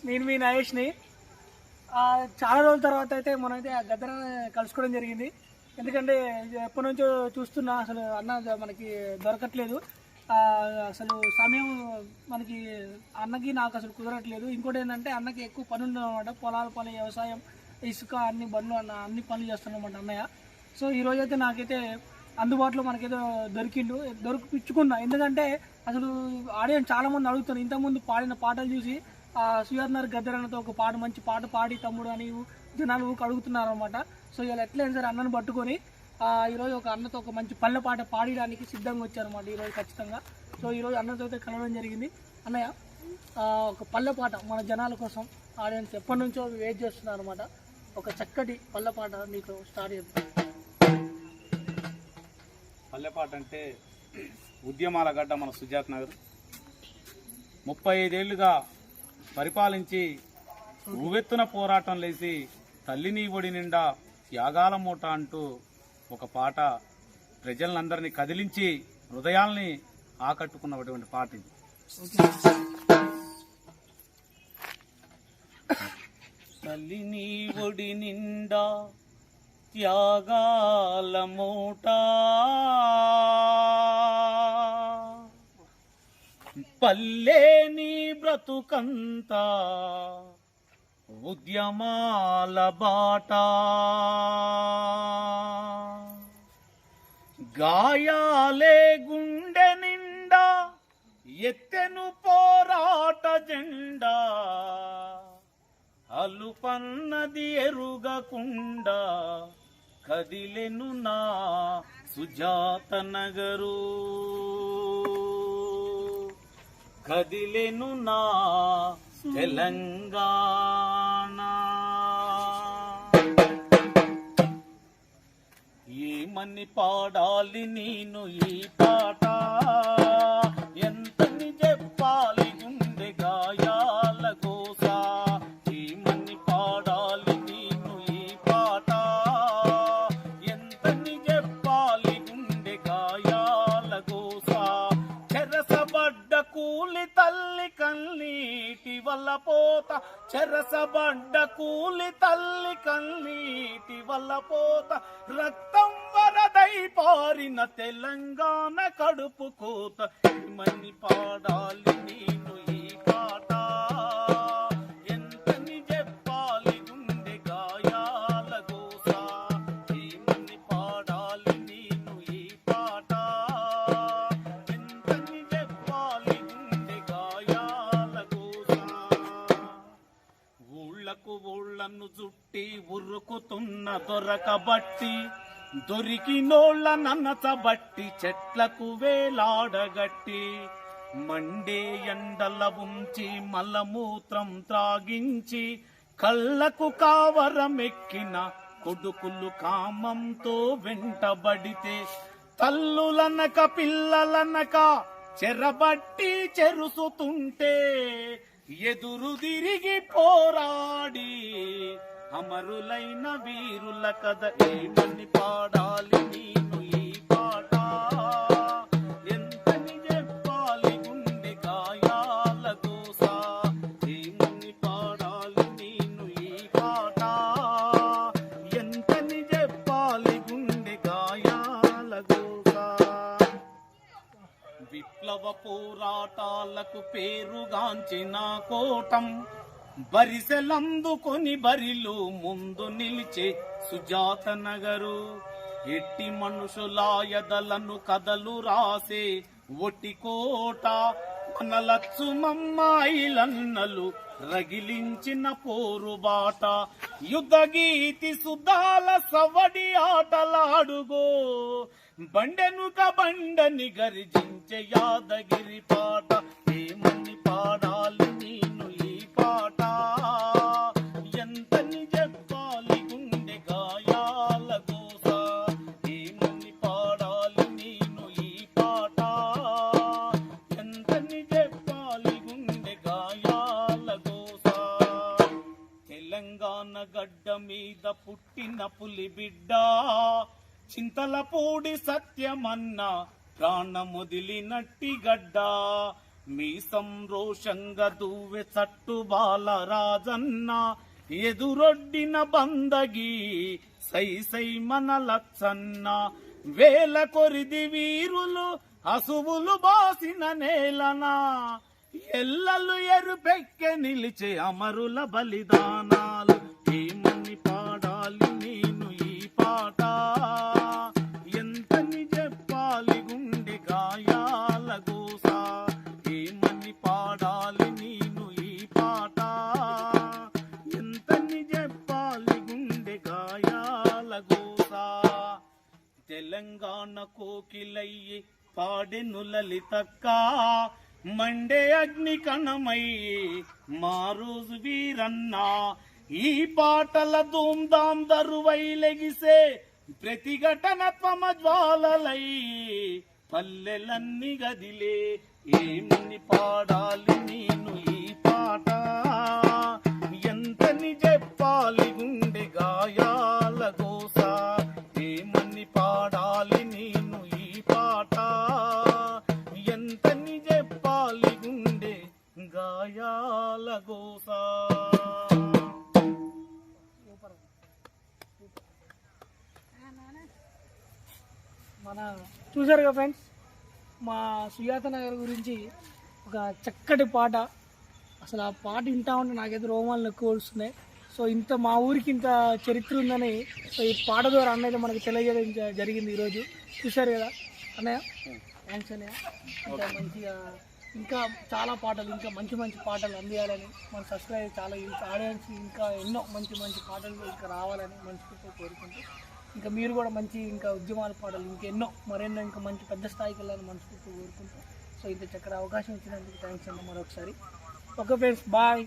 నేను మీ నాగేష్ని. చాలా రోజుల తర్వాత అయితే మనమైతే ఆ గద్దర కలుసుకోవడం జరిగింది. ఎందుకంటే ఎప్పటి నుంచో చూస్తున్నా, అసలు అన్న మనకి దొరకట్లేదు. అసలు సమయం మనకి అన్నకి నాకు అసలు కుదరట్లేదు. ఇంకోటి ఏంటంటే అన్నకి ఎక్కువ పనులు ఉన్నమాట, పొలాల పని, వ్యవసాయం, ఇసుక, అన్ని బండ్లు అన్ని పనులు చేస్తున్నమాట అన్నయ్య. సో ఈరోజు అయితే నాకైతే అందుబాటులో మనకేదో దొరికిపించుకున్నా. ఎందుకంటే అసలు ఆడియన్స్ చాలామంది అడుగుతారు, ఇంతకుముందు పాడిన పాటలు చూసి సుయాద్నర్ గద్దరన్నతో ఒక మంచి పాట పాడి తమ్ముడు అని జనాలు అడుగుతున్నారు అనమాట. సో ఇలా ఎట్లయినా సరే అన్నను పట్టుకొని ఈరోజు ఒక అన్నతో ఒక మంచి పల్లె పాట పాడడానికి సిద్ధంగా వచ్చారన్నమాట ఈరోజు ఖచ్చితంగా. సో ఈరోజు అన్నతో అయితే కలవడం జరిగింది. అన్నయ్య, ఒక పల్లె పాట మన జనాల కోసం, ఆడియన్స్ ఎప్పటి నుంచో వెయిట్ చేస్తున్నారు అనమాట. ఒక చక్కటి పల్లె పాట నీకు స్టార్ట్ చేస్తాను. పల్లెపాట అంటే ఉద్యమాల గడ్డ మన సుజాత్ నగర్. 35 ఏళ్లుగా పరిపాలించి ఉవ్వెత్తున పోరాటం లేసి తల్లిని ఒడి నిండా త్యాగాల మూట అంటూ ఒక పాట ప్రజలందరినీ కదిలించి హృదయాల్ని ఆకట్టుకున్నటువంటి పాట ఇది. తల్లిని ఒడి నిండా త్యాగాల మూట, పల్లేని బ్రతుకంతా ఉద్యమాల బాట, గాయాలే గుండె నిండా ఎత్తెను పోరాట జెండా, అలుపన్నది ఎరుగకుండా కదిలెను నా సుజాత నగరు, కదిలెను నా తెలంగాణ. ఏమని పాడాలి నేను ఈ పాట, ఎంతని చెప్పాలి గుండె గాయాల గోస. ఏమని పాడాలి నేను ఈ పాట, ఎంతని చెప్పాలి గుండె గాయాల గోస. చెరసబడ్డ కూలి తల్లి కన్నీటి వల్ల పోత, చెరసబడ్డ కూలి తల్లి కన్నీటి వల్ల పోత, రక్తం వరదై పారిన తెలంగాణ కడుపు కోత. ఏమని పాడాలి నేను ఈ పాట, ఎంతని చెప్పాలి గుండె గాయాల గోస. ఏమని పాడాలి నేను ఈ పాట, ఎంతని చెప్పాలి గుండె గాయాల గోస. ఊళ్ళకు ఊళ్ళను చుట్టి ఉరుకుతున్న దొరకబట్టి, దొరికినోళ్ళ నన్నచబట్టి చెట్లకు వేలాడగట్టి, మండే ఎండల ఉంచి మలమూత్రం త్రాగించి, కళ్ళకు కావరమెక్కిన కొడుకులు కామంతో వెంటబడితే, తల్లులనక పిల్లలనక చెరబట్టి చెరుసుతుంటే, ఎదురు తిరిగి పోరాడి అమరులైన వీరుల కథ. ఏమని పాడాలి నేను ఈ పాట, ఎంతని చెప్పాలి గుండె గాయాల గోస. ఏమని పాడాలి నేను ఈ పాట, ఎంతని చెప్పాలి గుండె గాయాల గోస. విప్లవ పోరాటాలకు పేరుగాంచిన కోటం, బరిసెలందుకొని బరిలో ముందు నిలిచే సుజాత నగరు. ఎట్టి మనుషులాయదలను కథలు రాసే ఒట్టి కోట, మనలచ్చు మమ్మాయిలన్నలు రగిలించిన పోరుబాట. యుద్ధగీతి సుధాల సవడి ఆటలాడుగో, బండెనుక బండని గర్జించే యాదగిరి పాట. ఏమని పాడాలి నేను ఈ పాట, ఎంతని చెప్పాలి గుండె గాయాల గోస. ఏమని పాడాలి నేను ఈ పాట, ఎంతని చెప్పాలి గుండె గాయాల గోస. తెలంగాణ గడ్డ మీద పుట్టిన పులి బిడ్డ, చింతలపూడి సత్యమన్న ప్రాణముదిలినట్టి గడ్డ. మీ సంరోషంగా దువ్వె చట్టు బాలరాజన్న ఎదురొడ్డిన బందగి సై సై మన లచ్చన్న వేల కొరిది వీరులు అసువులు బాసిన నేలనా ఎల్లలు ఎరుపెక్కె నిలిచే అమరుల బలిదానాలు ఏమని పాడాలి నేను ఈ పాట ఎంతని చెప్పాలి గుండె గాయాల గోస ఏమని పాడాలి నేను ఈ పాట ఎంతని చెప్పాలి గుండె గాయాల గోస తెలంగాణ కోకిలయ్యి పాడెను లలితక్క మండే అగ్ని కణమై మా రోజు వీరన్నా ఈ పాటల ధూమ్ధాం దరువై లెగిసే ప్రతిఘటన తమ జ్వాలలై పల్లెలన్నీ గదిలే ఏమని పాడాలి నేను ఈ పాట ఎంతని చెప్పాలి గుండె గాయాల గోస ఏమని పాడాలి నేను ఈ పాట ఎంతని చెప్పాలి గుండె గాయాల గోస. మన చూసారుగా ఫ్రెండ్స్, మా సుజాత నగర్ గురించి ఒక చక్కటి పాట. అసలు ఆ పాట వింటా ఉంటే నాకైతే రోమాలు ఎక్కువ వస్తున్నాయి. సో ఇంత మా ఊరికి ఇంత చరిత్ర ఉందని సో ఈ పాట ద్వారా అన్నయ్య మనకు తెలియజేయడం జరిగింది ఈరోజు. చూశారు కదా అన్నయ్య, థ్యాంక్స్ అన్నయ్య. ఇంకా మంచిగా ఇంకా చాలా పాటలు, ఇంకా మంచి మంచి పాటలు అందియాలని మన సబ్స్క్రైబ్ చాలా ఆడియన్స్ ఇంకా ఎన్నో మంచి మంచి పాటలు ఇంకా రావాలని మనస్ఫూర్తిగా కోరుకుంటూ, ఇంకా మీరు కూడా మంచి ఇంకా ఉద్యమాల పాటలు ఇంకెన్నో మరెన్నో ఇంకా మంచి పెద్ద స్థాయికి వెళ్ళాలని మనస్ఫూర్తిగా కోరుకుంటూ, సో ఇంత చక్కటి అవకాశం ఇచ్చినందుకు థ్యాంక్స్ అన్న మరొకసారి. Okay friends, bye.